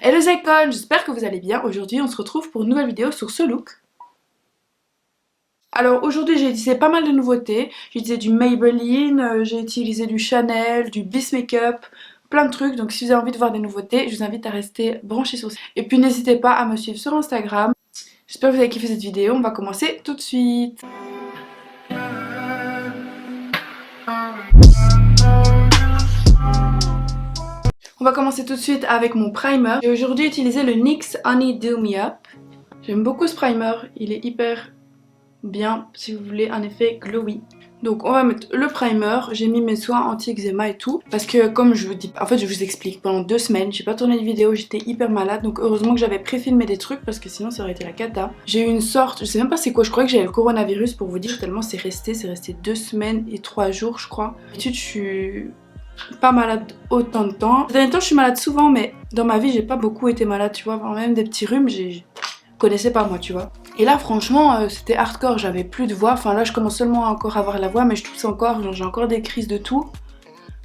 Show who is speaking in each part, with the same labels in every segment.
Speaker 1: Hello les écoles, j'espère que vous allez bien. Aujourd'hui on se retrouve pour une nouvelle vidéo sur ce look. Alors aujourd'hui j'ai utilisé pas mal de nouveautés. J'ai utilisé du Maybelline, j'ai utilisé du Chanel, du Bis Makeup, plein de trucs. Donc si vous avez envie de voir des nouveautés, je vous invite à rester branchés sur ça. Et puis n'hésitez pas à me suivre sur Instagram. J'espère que vous avez kiffé cette vidéo, on va commencer tout de suite. On va commencer tout de suite avec mon primer. J'ai aujourd'hui utilisé le NYX Honey Do Me Up. J'aime beaucoup ce primer, il est hyper bien si vous voulez un effet glowy. Donc on va mettre le primer, j'ai mis mes soins anti-eczéma et tout. Parce que comme je vous dis, en fait je vous explique, pendant 2 semaines j'ai pas tourné de vidéo, j'étais hyper malade. Donc heureusement que j'avais pré-filmé des trucs parce que sinon ça aurait été la cata. J'ai eu une sorte, je sais même pas c'est quoi, je croyais que j'avais le coronavirus pour vous dire tellement c'est resté 2 semaines et 3 jours je crois. D'habitude je suis pas malade autant de temps. Ces derniers temps je suis malade souvent mais dans ma vie j'ai pas beaucoup été malade tu vois, même des petits rhumes je connaissais pas moi tu vois. Et là franchement c'était hardcore, j'avais plus de voix, enfin là je commence seulement à encore avoir la voix mais je tousse encore, genre j'ai encore des crises de tout.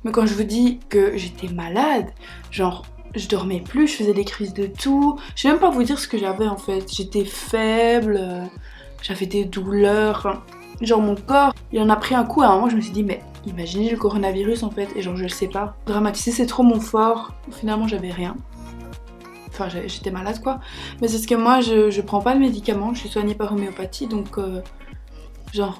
Speaker 1: Mais quand je vous dis que j'étais malade, genre je dormais plus, je faisais des crises de tout, je sais même pas vous dire ce que j'avais en fait, j'étais faible, j'avais des douleurs, enfin, genre mon corps il en a pris un coup. À un moment je me suis dit mais imaginez le coronavirus en fait, et genre je le sais pas. Dramatiser c'est trop mon fort, finalement j'avais rien. Enfin j'étais malade quoi. Mais c'est ce que moi je prends pas de médicaments, je suis soignée par homéopathie donc genre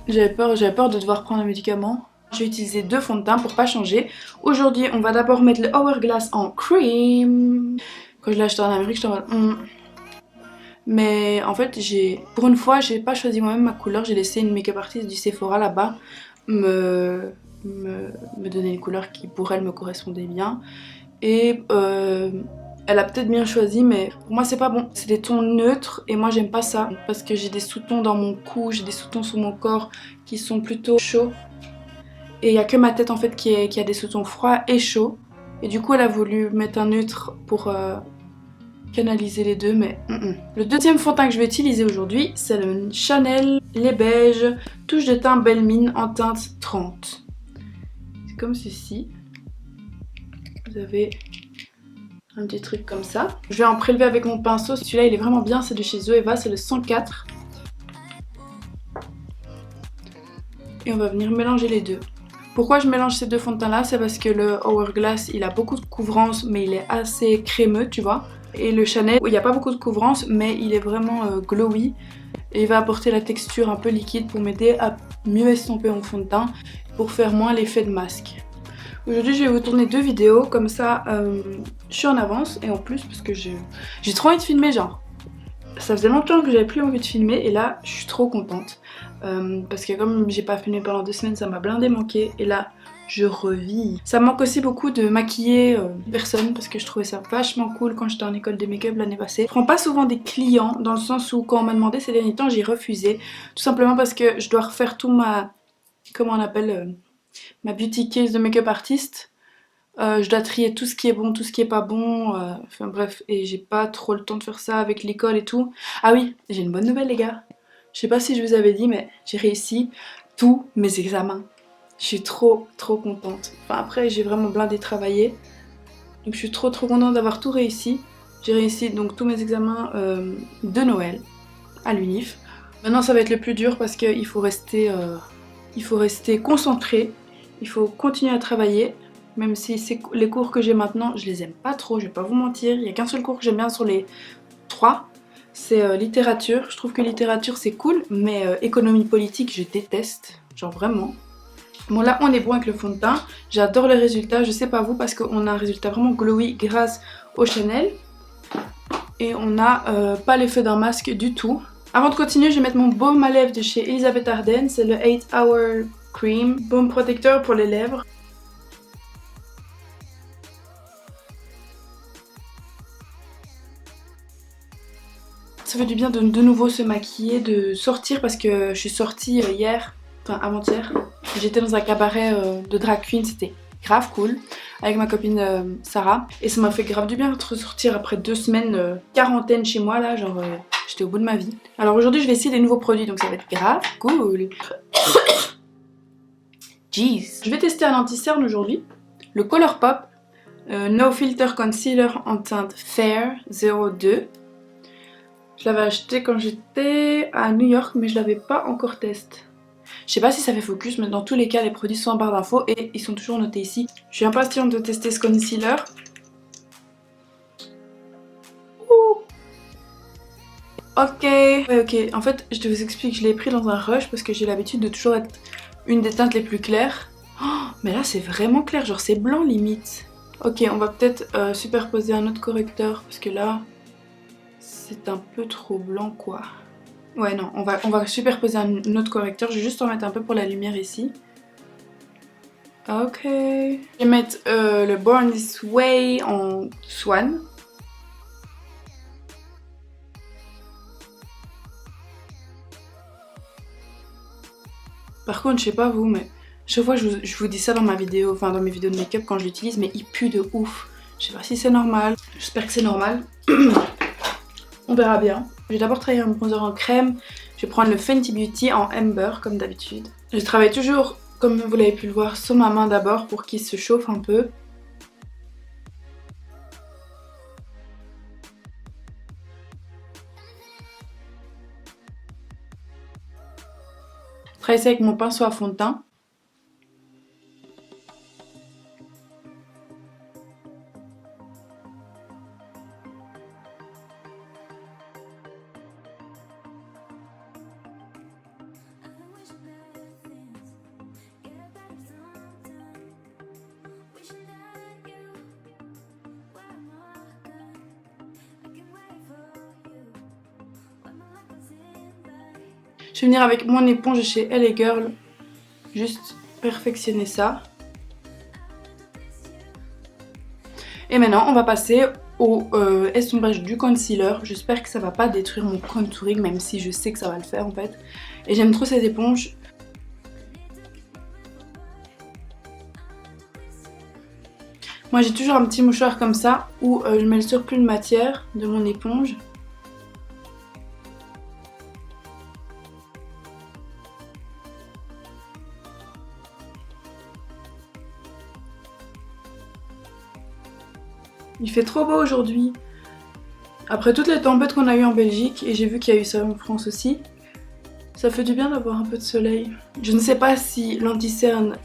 Speaker 1: j'avais peur de devoir prendre un médicament. J'ai utilisé 2 fonds de teint pour pas changer. Aujourd'hui on va d'abord mettre le Hourglass en cream. Quand je l'ai acheté en Amérique j'étais en mode mais en fait pour une fois j'ai pas choisi moi-même ma couleur, j'ai laissé une make-up artiste du Sephora là-bas me donner une couleur qui pour elle me correspondait bien. Et elle a peut-être bien choisi mais pour moi c'est pas bon. C'est des tons neutres et moi j'aime pas ça parce que j'ai des sous-tons dans mon cou, j'ai des sous-tons sur mon corps qui sont plutôt chauds. Et il y a que ma tête en fait qui a des sous-tons froids et chauds. Et du coup elle a voulu mettre un neutre pour canaliser les deux mais Le deuxième fond de teint que je vais utiliser aujourd'hui c'est le Chanel Les Beiges Touche de teint Belle Mine en teinte 30. C'est comme ceci. Vous avez un petit truc comme ça. Je vais en prélever avec mon pinceau. Celui-là il est vraiment bien, c'est de chez Zoeva, c'est le 104. Et on va venir mélanger les deux. Pourquoi je mélange ces 2 fonds de teint là? C'est parce que le Hourglass il a beaucoup de couvrance mais il est assez crémeux tu vois. Et le Chanel il n'y a pas beaucoup de couvrance mais il est vraiment glowy. Et il va apporter la texture un peu liquide pour m'aider à mieux estomper mon fond de teint. Pour faire moins l'effet de masque. Aujourd'hui je vais vous tourner 2 vidéos comme ça je suis en avance et en plus parce que j'ai trop envie de filmer genre. Ça faisait longtemps que j'avais plus envie de filmer et là je suis trop contente parce que comme j'ai pas filmé pendant 2 semaines ça m'a blindé manqué et là je revis. Ça me manque aussi beaucoup de maquiller personne parce que je trouvais ça vachement cool quand j'étais en école de make-up l'année passée. Je prends pas souvent des clients dans le sens où quand on m'a demandé ces derniers temps j'ai refusé. Tout simplement parce que je dois refaire tout ma... comment on appelle ma beauty case de make-up artiste. Je dois trier tout ce qui est bon, tout ce qui est pas bon, enfin bref, et j'ai pas trop le temps de faire ça avec l'école et tout. Ah oui, j'ai une bonne nouvelle les gars. Je sais pas si je vous avais dit mais j'ai réussi tous mes examens. Je suis trop contente. Enfin après j'ai vraiment blindé travaillé. Donc je suis trop contente d'avoir tout réussi. J'ai réussi donc tous mes examens de Noël à l'UNIF. Maintenant ça va être le plus dur parce qu'il faut rester concentré. Il faut continuer à travailler. Même si les cours que j'ai maintenant, je les aime pas trop, je vais pas vous mentir. Il y a qu'un seul cours que j'aime bien sur les 3, c'est littérature. Je trouve que littérature c'est cool, mais économie politique je déteste, genre vraiment. Bon là on est bon avec le fond de teint, j'adore le résultat, je sais pas vous parce qu'on a un résultat vraiment glowy grâce au Chanel. Et on n'a pas l'effet d'un masque du tout. Avant de continuer je vais mettre mon baume à lèvres de chez Elisabeth Arden, c'est le 8 Hour Cream, baume protecteur pour les lèvres. Ça fait du bien de nouveau se maquiller, de sortir parce que je suis sortie hier, enfin avant-hier. J'étais dans un cabaret de drag queen, c'était grave cool, avec ma copine Sarah. Et ça m'a fait grave du bien de ressortir après 2 semaines quarantaine chez moi là, genre j'étais au bout de ma vie. Alors aujourd'hui je vais essayer des nouveaux produits donc ça va être grave cool. Jeez. Je vais tester un anti-cerne aujourd'hui, le Colourpop No Filter Concealer en teinte Fair 02. Je l'avais acheté quand j'étais à New York, mais je l'avais pas encore testé. Je sais pas si ça fait focus, mais dans tous les cas, les produits sont en barre d'infos et ils sont toujours notés ici. Je suis impatiente de tester ce concealer. Ouh. Ok. Ok, en fait, je te vous explique, je l'ai pris dans un rush parce que j'ai l'habitude de toujours être une des teintes les plus claires. Oh, mais là, c'est vraiment clair, genre c'est blanc limite. Ok, on va peut-être superposer un autre correcteur parce que là, c'est un peu trop blanc quoi. Ouais non, on va superposer un autre correcteur, je vais juste en mettre un peu pour la lumière ici. Ok. Je vais mettre le Born This Way en Swan. Par contre, je sais pas vous, mais chaque fois je vous dis ça dans ma vidéo, enfin dans mes vidéos de make-up quand je l'utilise, mais il pue de ouf. Je sais pas si c'est normal, j'espère que c'est normal. On verra bien. Je vais d'abord travailler un bronzer en crème. Je vais prendre le Fenty Beauty en Amber comme d'habitude. Je travaille toujours, comme vous l'avez pu le voir, sur ma main d'abord pour qu'il se chauffe un peu. Je travaille ça avec mon pinceau à fond de teint. Je vais venir avec mon éponge chez LA Girl, juste perfectionner ça. Et maintenant on va passer au estompage du concealer. J'espère que ça va pas détruire mon contouring, même si je sais que ça va le faire en fait. Et j'aime trop cette éponge. Moi j'ai toujours un petit mouchoir comme ça où je mets le surplus de matière de mon éponge. Il fait trop beau aujourd'hui. Après toutes les tempêtes qu'on a eues en Belgique, et j'ai vu qu'il y a eu ça en France aussi, ça fait du bien d'avoir un peu de soleil. Je ne sais pas si l'anti-cerne,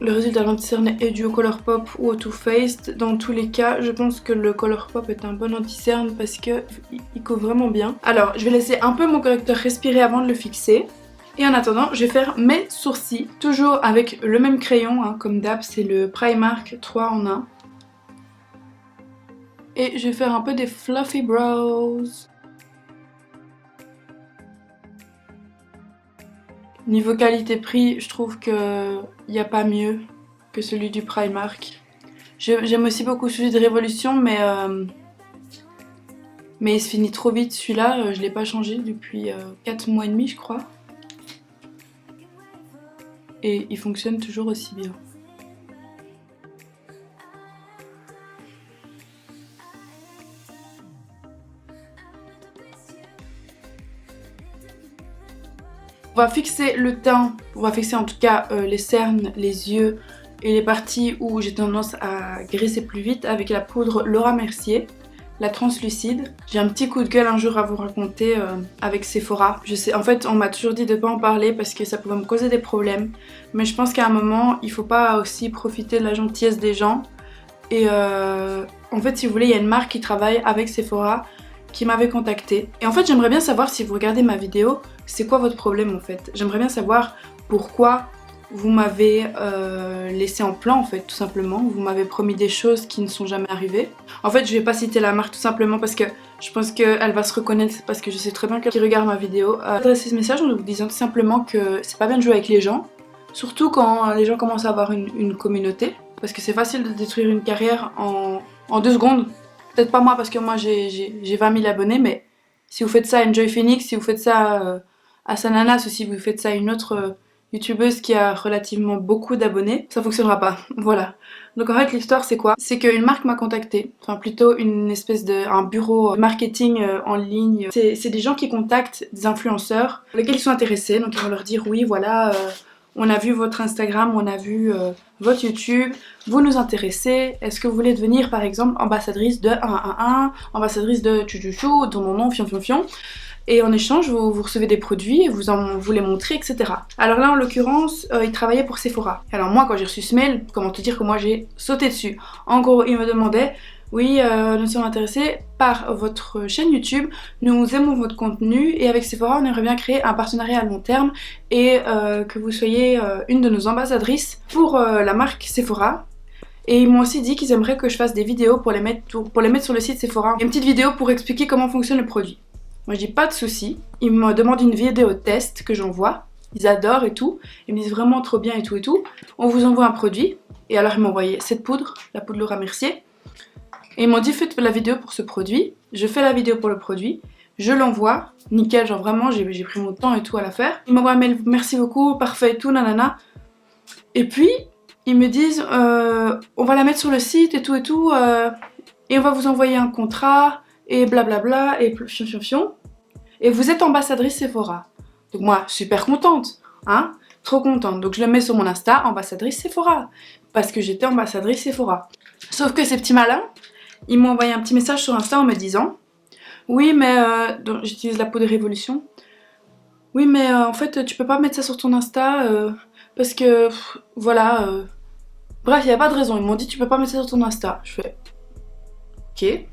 Speaker 1: le résultat de l'anti-cerne est dû au Colourpop ou au Too Faced. Dans tous les cas, je pense que le Colourpop est un bon anti-cerne parce qu'il couvre vraiment bien. Alors, je vais laisser un peu mon correcteur respirer avant de le fixer. Et en attendant, je vais faire mes sourcils, toujours avec le même crayon, hein, comme d'hab, c'est le Primark 3 en 1. Et je vais faire un peu des fluffy brows. Niveau qualité-prix, je trouve qu'il n'y a pas mieux que celui du Primark. J'aime aussi beaucoup celui de Révolution, mais il se finit trop vite. Celui-là, je ne l'ai pas changé depuis 4 mois et demi, je crois. Et il fonctionne toujours aussi bien. On va fixer le teint, on va fixer en tout cas les cernes, les yeux et les parties où j'ai tendance à graisser plus vite avec la poudre Laura Mercier, la translucide. J'ai un petit coup de gueule un jour à vous raconter avec Sephora. Je sais, en fait on m'a toujours dit de ne pas en parler parce que ça pouvait me causer des problèmes. Mais je pense qu'à un moment il faut pas aussi profiter de la gentillesse des gens. Et en fait si vous voulez il y a une marque qui travaille avec Sephora qui m'avait contacté. Et en fait j'aimerais bien savoir si vous regardez ma vidéo, c'est quoi votre problème en fait. J'aimerais bien savoir pourquoi vous m'avez laissé en plan en fait tout simplement. Vous m'avez promis des choses qui ne sont jamais arrivées. En fait je vais pas citer la marque tout simplement parce que je pense qu'elle va se reconnaître parce que je sais très bien qu'elle regarde ma vidéo. Adresser ce message en vous disant tout simplement que c'est pas bien de jouer avec les gens. Surtout quand les gens commencent à avoir une communauté. Parce que c'est facile de détruire une carrière en 2 secondes. Peut-être pas moi parce que moi j'ai 20 000 abonnés, mais si vous faites ça à Enjoy Phoenix, si vous faites ça à Sananas ou si vous faites ça à une autre youtubeuse qui a relativement beaucoup d'abonnés, ça fonctionnera pas. Voilà. Donc en fait l'histoire c'est quoi? C'est qu'une marque m'a contacté, enfin plutôt une espèce un bureau marketing en ligne. C'est des gens qui contactent des influenceurs lesquels ils sont intéressés, donc ils vont leur dire oui voilà, on a vu votre Instagram, on a vu votre YouTube, vous nous intéressez, est-ce que vous voulez devenir par exemple ambassadrice de 111, ambassadrice de Chouchouchou, dont mon nom, fion fion fion. Et en échange, vous recevez des produits et vous les montrez, etc. Alors là, en l'occurrence, il travaillait pour Sephora. Alors moi, quand j'ai reçu ce mail, comment te dire que moi j'ai sauté dessus. En gros, il me demandait, oui, nous sommes intéressés par votre chaîne YouTube, nous aimons votre contenu et avec Sephora, on aimerait bien créer un partenariat à long terme et que vous soyez une de nos ambassadrices pour la marque Sephora. Et ils m'ont aussi dit qu'ils aimeraient que je fasse des vidéos pour les mettre sur le site Sephora. Une petite vidéo pour expliquer comment fonctionne le produit. Moi je dis pas de soucis, ils me demandent une vidéo test que j'envoie, ils adorent et tout, ils me disent vraiment trop bien et tout et tout. On vous envoie un produit, et alors ils m'ont envoyé cette poudre, la poudre Laura Mercier, et ils m'ont dit faites la vidéo pour ce produit, je fais la vidéo pour le produit, je l'envoie, nickel, genre vraiment j'ai pris mon temps et tout à la faire. Ils m'envoient un mail, merci beaucoup, parfait et tout, nanana. Et puis ils me disent on va la mettre sur le site et tout et on va vous envoyer un contrat, et blablabla, et fion fion fion. Et vous êtes ambassadrice Sephora. Donc moi, super contente, hein, trop contente. Donc je le mets sur mon Insta, ambassadrice Sephora. Parce que j'étais ambassadrice Sephora. Sauf que ces petits malins, ils m'ont envoyé un petit message sur Insta en me disant oui mais, j'utilise la peau de révolution. Oui mais en fait tu peux pas mettre ça sur ton Insta parce que, voilà. Bref, il n'y a pas de raison. Ils m'ont dit tu peux pas mettre ça sur ton Insta. Je fais ok.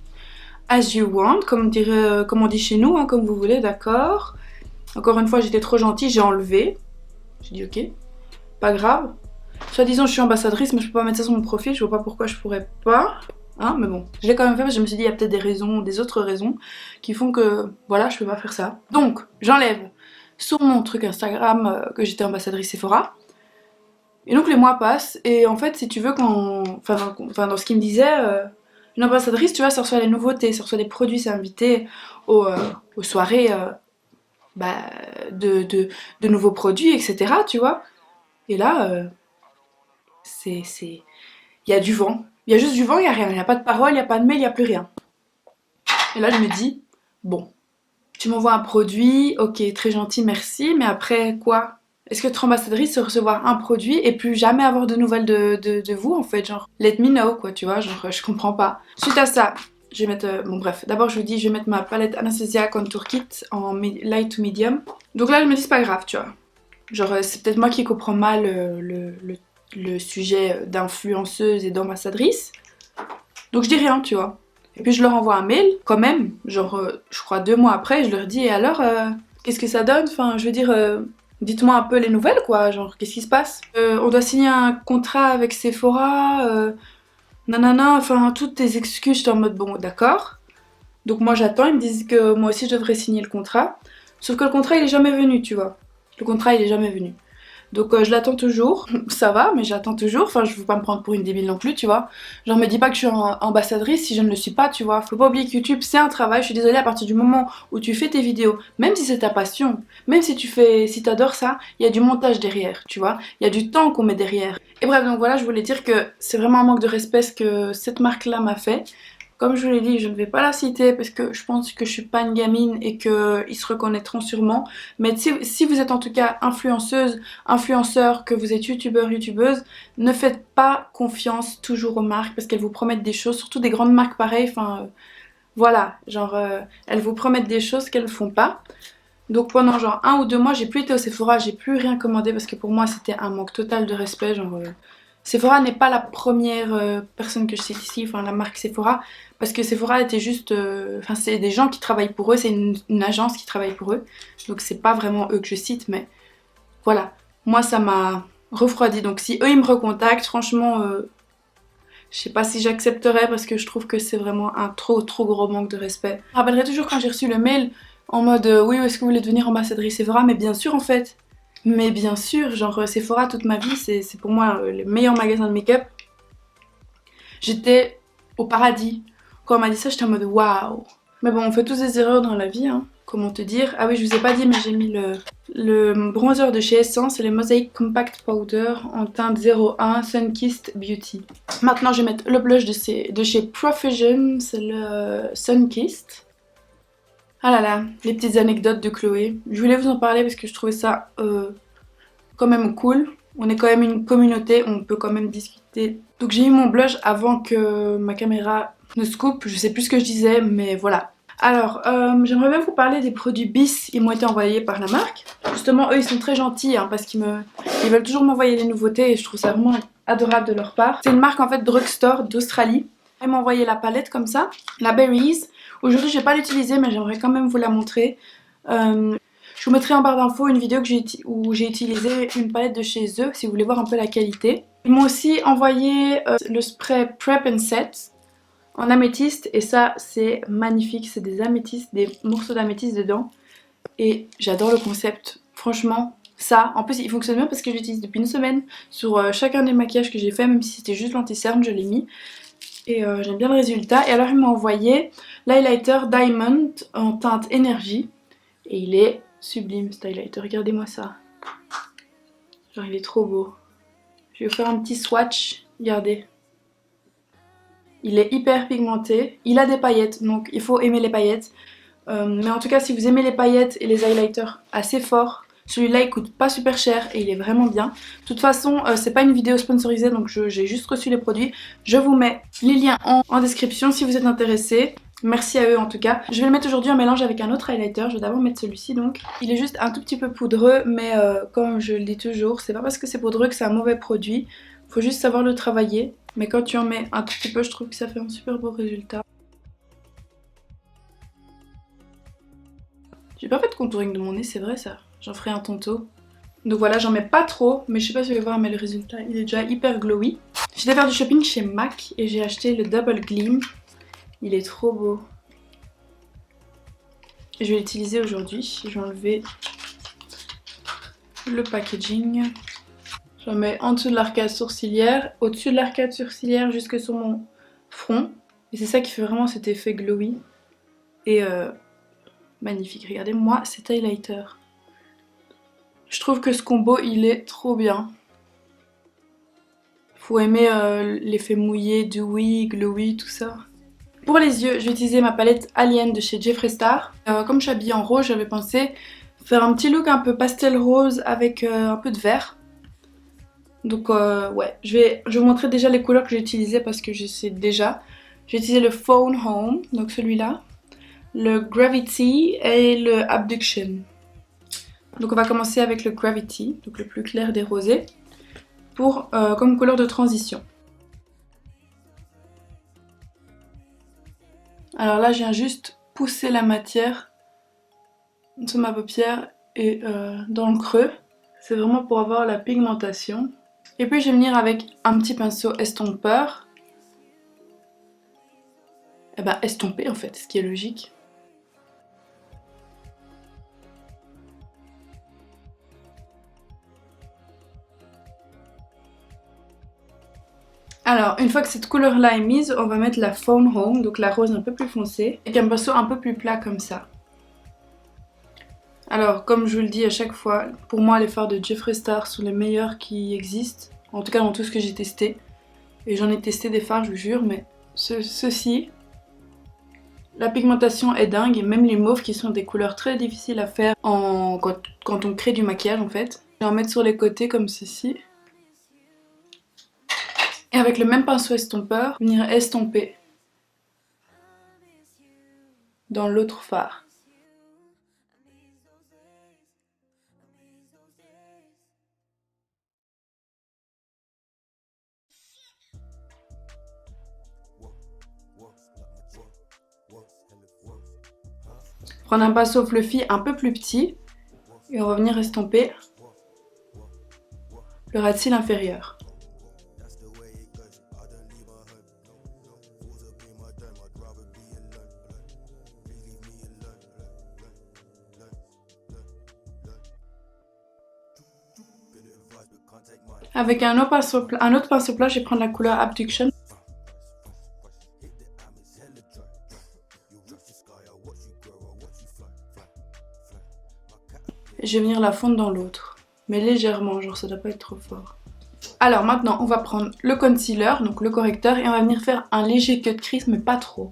Speaker 1: As you want, comme on dit chez nous, hein, comme vous voulez, d'accord. Encore une fois, j'étais trop gentille, j'ai enlevé. J'ai dit ok, pas grave. Soit disant je suis ambassadrice, mais je peux pas mettre ça sur mon profil, je vois pas pourquoi je pourrais pas. Hein, mais bon, je l'ai quand même fait parce que je me suis dit il y a peut-être des autres raisons qui font que, voilà, je peux pas faire ça. Donc, j'enlève sur mon truc Instagram que j'étais ambassadrice Sephora. Et donc les mois passent, et en fait, si tu veux, dans ce qu'il me disait... Une ambassadrice, tu vois, ça reçoit les nouveautés, ça reçoit des produits, c'est invité aux soirées de nouveaux produits, etc. Tu vois. Et là, il y a du vent. Il y a juste du vent, il n'y a rien. Il n'y a pas de parole, il n'y a pas de mail, il n'y a plus rien. Et là, je me dis, bon, tu m'envoies un produit, ok, très gentil, merci, mais après quoi ? Est-ce que être ambassadrice, c'est recevoir un produit et plus jamais avoir de nouvelles de vous en fait, genre let me know quoi, tu vois, genre je comprends pas. Suite à ça, je vais mettre, bon bref, d'abord je vous dis je vais mettre ma palette Anastasia Contour Kit en light to medium. Donc là je me dis c'est pas grave, tu vois. Genre c'est peut-être moi qui comprends mal le sujet d'influenceuse et d'ambassadrice. Donc je dis rien, tu vois. Et puis je leur envoie un mail quand même, genre je crois 2 mois après, je leur dis et alors qu'est-ce que ça donne, enfin je veux dire... dites-moi un peu les nouvelles quoi, genre qu'est-ce qui se passe, on doit signer un contrat avec Sephora, nanana, enfin toutes tes excuses, j'étais en mode bon d'accord. Donc moi j'attends, ils me disent que moi aussi je devrais signer le contrat, sauf que le contrat il est jamais venu, tu vois. Le contrat il est jamais venu. Donc je l'attends toujours, ça va, mais j'attends toujours, enfin je veux pas me prendre pour une débile non plus, tu vois. Genre me dis pas que je suis ambassadrice si je ne le suis pas, tu vois. Faut pas oublier que YouTube c'est un travail, je suis désolée, à partir du moment où tu fais tes vidéos, même si c'est ta passion, même si si t'adores ça, il y a du montage derrière, tu vois. Il y a du temps qu'on met derrière. Et bref, donc voilà, je voulais dire que c'est vraiment un manque de respect ce que cette marque-là m'a fait. Comme je vous l'ai dit, je ne vais pas la citer parce que je pense que je suis pas une gamine et qu'ils se reconnaîtront sûrement. Mais si vous êtes en tout cas influenceuse, influenceur, que vous êtes youtubeur, youtubeuse, ne faites pas confiance toujours aux marques parce qu'elles vous promettent des choses, surtout des grandes marques pareilles, enfin voilà, genre elles vous promettent des choses qu'elles ne font pas. Donc pendant genre 1 ou 2 mois, j'ai plus été au Sephora, j'ai plus rien commandé parce que pour moi c'était un manque total de respect, genre... Sephora n'est pas la première personne que je cite ici, enfin la marque Sephora, parce que Sephora était juste, enfin c'est des gens qui travaillent pour eux, c'est une agence qui travaille pour eux, donc c'est pas vraiment eux que je cite, mais voilà, moi ça m'a refroidi, donc si eux ils me recontactent, franchement, je sais pas si j'accepterais parce que je trouve que c'est vraiment un trop gros manque de respect. Je me rappellerai toujours quand j'ai reçu le mail en mode oui, est-ce que vous voulez devenir ambassadrice Sephora, mais bien sûr en fait. Mais bien sûr, genre Sephora toute ma vie, c'est pour moi le meilleur magasin de make-up. J'étais au paradis. Quand on m'a dit ça, j'étais en mode waouh. Mais bon, on fait tous des erreurs dans la vie, hein. Comment te dire? Ah oui, je vous ai pas dit, mais j'ai mis le bronzer de chez Essence, c'est le Mosaic Compact Powder en teinte 01 Sunkissed Beauty. Maintenant, je vais mettre le blush de chez Profusion, c'est le Sunkissed. Ah là là, les petites anecdotes de Chloé. Je voulais vous en parler parce que je trouvais ça quand même cool. On est quand même une communauté, on peut quand même discuter. Donc j'ai mis mon blush avant que ma caméra ne se coupe, je sais plus ce que je disais, mais voilà. Alors, j'aimerais bien vous parler des produits Bis, ils m'ont été envoyés par la marque. Justement, eux ils sont très gentils hein, parce qu'ils veulent toujours m'envoyer des nouveautés et je trouve ça vraiment adorable de leur part. C'est une marque en fait drugstore d'Australie. Ils m'ont envoyé la palette comme ça, la Berries. Aujourd'hui je vais pas l'utiliser mais j'aimerais quand même vous la montrer. Je vous mettrai en barre d'infos une vidéo où j'ai utilisé une palette de chez eux si vous voulez voir un peu la qualité. Ils m'ont aussi envoyé le spray Prep and Set en améthyste et ça c'est magnifique, c'est des améthystes, des morceaux d'améthyste dedans et j'adore le concept, franchement ça, en plus il fonctionne bien parce que je l'utilise depuis une semaine sur chacun des maquillages que j'ai fait, même si c'était juste l'anti-cerne je l'ai mis et j'aime bien le résultat. Et alors ils m'ont envoyé l'highlighter Diamond en teinte énergie et il est sublime cet highlighter, regardez-moi ça, genre il est trop beau. Je vais vous faire un petit swatch, regardez. Il est hyper pigmenté, il a des paillettes, donc il faut aimer les paillettes. Mais en tout cas, si vous aimez les paillettes et les highlighters assez forts, celui-là il coûte pas super cher et il est vraiment bien. De toute façon, c'est pas une vidéo sponsorisée, donc j'ai juste reçu les produits. Je vous mets les liens en description si vous êtes intéressés. Merci à eux en tout cas. Je vais le mettre aujourd'hui en mélange avec un autre highlighter. Je vais d'abord mettre celui-ci donc. Il est juste un tout petit peu poudreux, mais comme je le dis toujours, c'est pas parce que c'est poudreux que c'est un mauvais produit. Faut juste savoir le travailler. Mais quand tu en mets un tout petit peu, je trouve que ça fait un super beau résultat. J'ai pas fait de contouring de mon nez, c'est vrai ça. J'en ferai un tantôt. Donc voilà, j'en mets pas trop, mais je sais pas si vous allez voir, mais le résultat, il est déjà hyper glowy. J'étais faire du shopping chez MAC et j'ai acheté le Double Gleam. Il est trop beau. Je vais l'utiliser aujourd'hui. Je vais enlever le packaging. J'en mets en dessous de l'arcade sourcilière, au-dessus de l'arcade sourcilière jusque sur mon front. Et c'est ça qui fait vraiment cet effet glowy. Et magnifique. Regardez-moi cet highlighter. Je trouve que ce combo, il est trop bien. Faut aimer l'effet mouillé, dewy, glowy, tout ça. Pour les yeux, je vais utiliser ma palette Alien de chez Jeffree Star. Comme je suis habillée en rose, j'avais pensé faire un petit look un peu pastel rose avec un peu de vert. Donc ouais, je vais vous montrer déjà les couleurs que j'ai utilisées parce que je sais déjà. J'ai utilisé le Phone Home, donc celui-là, le Gravity et le Abduction. Donc on va commencer avec le Gravity, donc le plus clair des rosés, pour comme couleur de transition. Alors là, je viens juste pousser la matière sur ma paupière et dans le creux. C'est vraiment pour avoir la pigmentation. Et puis je vais venir avec un petit pinceau estompeur. Et bah estomper en fait, ce qui est logique. Alors, une fois que cette couleur-là est mise, on va mettre la Phone Home, donc la rose un peu plus foncée, avec un pinceau un peu plus plat comme ça. Alors, comme je vous le dis à chaque fois, pour moi les fards de Jeffree Star sont les meilleurs qui existent, en tout cas dans tout ce que j'ai testé. Et j'en ai testé des fards, je vous jure, mais ceux-ci, la pigmentation est dingue, et même les mauves qui sont des couleurs très difficiles à faire quand on crée du maquillage en fait. Je vais en mettre sur les côtés comme ceci. Et avec le même pinceau estompeur, venir estomper dans l'autre fard. Prendre un pinceau fluffy un peu plus petit et on va venir estomper le ras de cils inférieur. Avec un autre pinceau plat, je vais prendre la couleur Abduction. Et je vais venir la fondre dans l'autre, mais légèrement, genre ça doit pas être trop fort. Alors maintenant, on va prendre le concealer, donc le correcteur, et on va venir faire un léger cut crease, mais pas trop.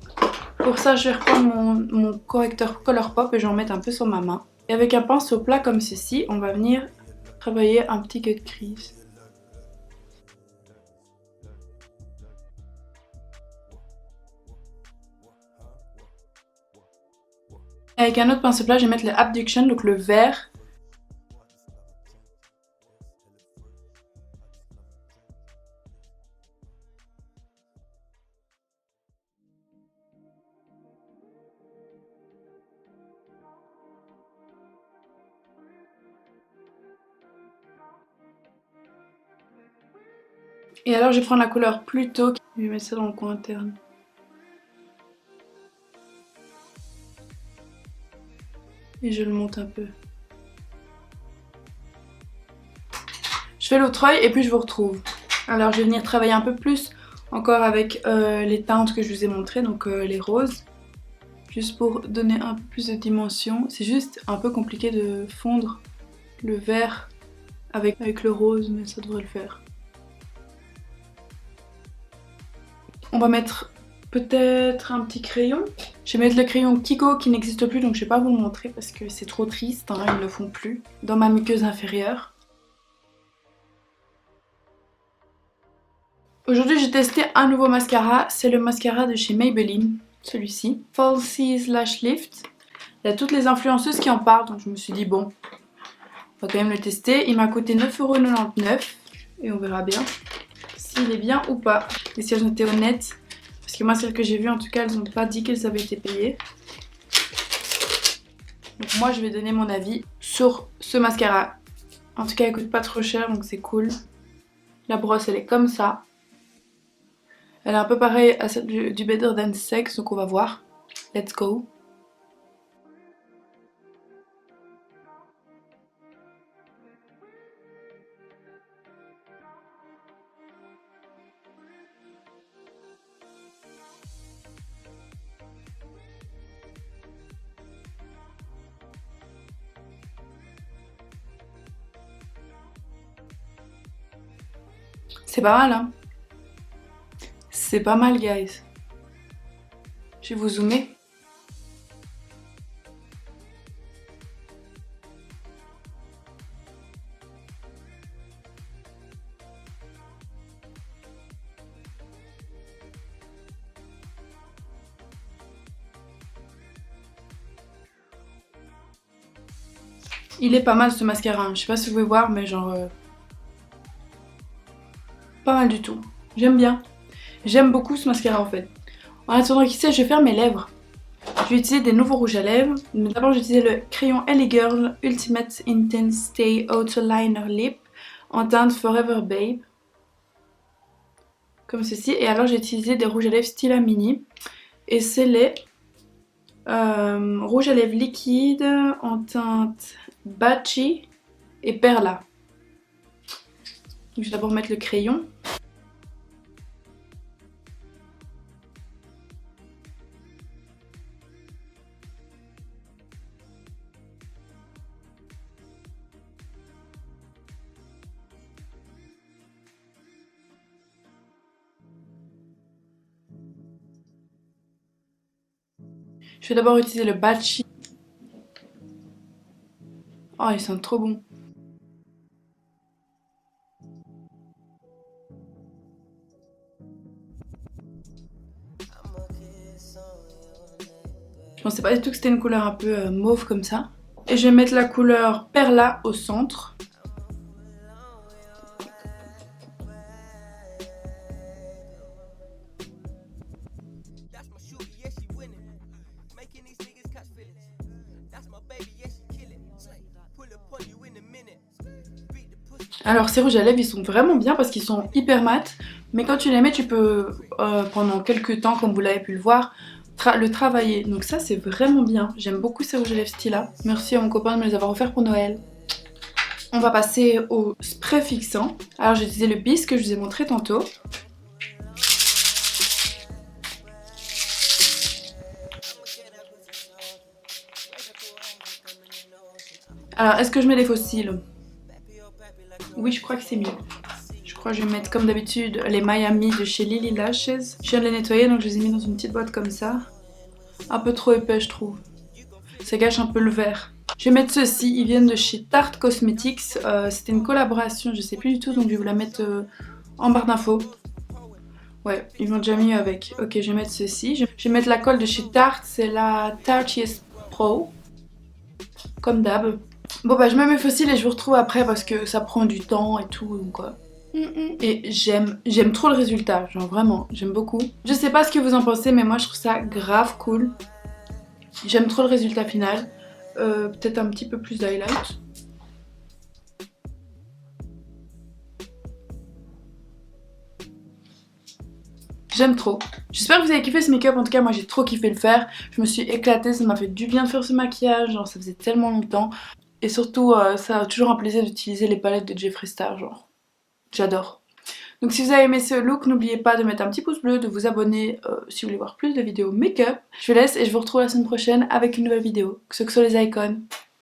Speaker 1: Pour ça, je vais reprendre mon correcteur Colourpop et je vais en mettre un peu sur ma main. Et avec un pinceau plat comme ceci, on va venir travailler un petit cut crease. Avec un autre pinceau plat, je vais mettre le Abduction, donc le vert. Et alors je vais prendre la couleur Pluto, je vais mettre ça dans le coin interne. Et je le monte un peu. Je fais l'autre œil et puis je vous retrouve. Alors je vais venir travailler un peu plus encore avec les teintes que je vous ai montrées, donc les roses. Juste pour donner un peu plus de dimension. C'est juste un peu compliqué de fondre le vert avec le rose, mais ça devrait le faire. On va mettre peut-être un petit crayon. Je vais mettre le crayon Kiko qui n'existe plus, donc je vais pas vous le montrer parce que c'est trop triste, hein, ils ne le font plus. Dans ma muqueuse inférieure. Aujourd'hui j'ai testé un nouveau mascara, c'est le mascara de chez Maybelline, celui-ci. Falsies Lash Lift. Il y a toutes les influenceuses qui en parlent, donc je me suis dit bon, on va quand même le tester. Il m'a coûté 9,99 € et on verra bien s'il est bien ou pas. Et si elles ont été honnêtes, parce que moi celles que j'ai vues en tout cas elles n'ont pas dit qu'elles avaient été payées. Donc moi je vais donner mon avis sur ce mascara. En tout cas elle coûte pas trop cher donc c'est cool. La brosse elle est comme ça. Elle est un peu pareille à celle du Better Than Sex, donc on va voir. Let's go. C'est pas mal hein. C'est pas mal guys. Je vais vous zoomer. Il est pas mal ce mascara, hein. Je sais pas si vous pouvez voir mais genre pas mal du tout. J'aime bien. J'aime beaucoup ce mascara en fait. En attendant qu'il sèche, je vais faire mes lèvres. Je vais utiliser des nouveaux rouges à lèvres. D'abord, j'ai utilisé le crayon LA Girl Ultimate Intense Stay Auto Liner Lip en teinte Forever Babe. Comme ceci. Et alors, j'ai utilisé des rouges à lèvres Stila Mini. Et c'est les rouges à lèvres liquides en teinte Bachi et Perla. Donc, je vais d'abord mettre le crayon. Je vais d'abord utiliser le Bachi. Oh, ils sont trop bons. Je pensais pas du tout que c'était une couleur un peu mauve comme ça. Et je vais mettre la couleur Perla au centre. Alors ces rouges à lèvres ils sont vraiment bien parce qu'ils sont hyper mat. Mais quand tu les mets tu peux pendant quelques temps comme vous l'avez pu le voir le travailler. Donc ça c'est vraiment bien. J'aime beaucoup ces rouges à lèvres Stila. Merci à mon copain de me les avoir offerts pour Noël. On va passer au spray fixant. Alors j'ai utilisé le Bis que je vous ai montré tantôt. Alors est-ce que je mets des faux cils? Oui, je crois que c'est mieux. Je crois que je vais mettre comme d'habitude les Miami de chez Lily Lashes. Je viens de les nettoyer donc je les ai mis dans une petite boîte comme ça. Un peu trop épais je trouve. Ça gâche un peu le vert. Je vais mettre ceux-ci, ils viennent de chez Tarte Cosmetics. C'était une collaboration, je sais plus du tout, donc je vais vous la mettre en barre d'infos. Ouais, ils m'ont déjà mis avec. Ok, je vais mettre ceci. Je vais mettre la colle de chez Tarte, c'est la Tarteist Pro. Comme d'hab. Bon bah je mets mes fossiles et je vous retrouve après parce que ça prend du temps et tout, donc quoi. Et j'aime trop le résultat, genre vraiment, j'aime beaucoup. Je sais pas ce que vous en pensez, mais moi je trouve ça grave cool. J'aime trop le résultat final. Peut-être un petit peu plus d'highlight. J'aime trop. J'espère que vous avez kiffé ce make-up, en tout cas moi j'ai trop kiffé le faire. Je me suis éclatée, ça m'a fait du bien de faire ce maquillage, genre ça faisait tellement longtemps. Et surtout ça a toujours un plaisir d'utiliser les palettes de Jeffree Star, genre j'adore. Donc si vous avez aimé ce look, n'oubliez pas de mettre un petit pouce bleu, de vous abonner si vous voulez voir plus de vidéos make-up. Je vous laisse et je vous retrouve la semaine prochaine avec une nouvelle vidéo, que ce soit les icônes.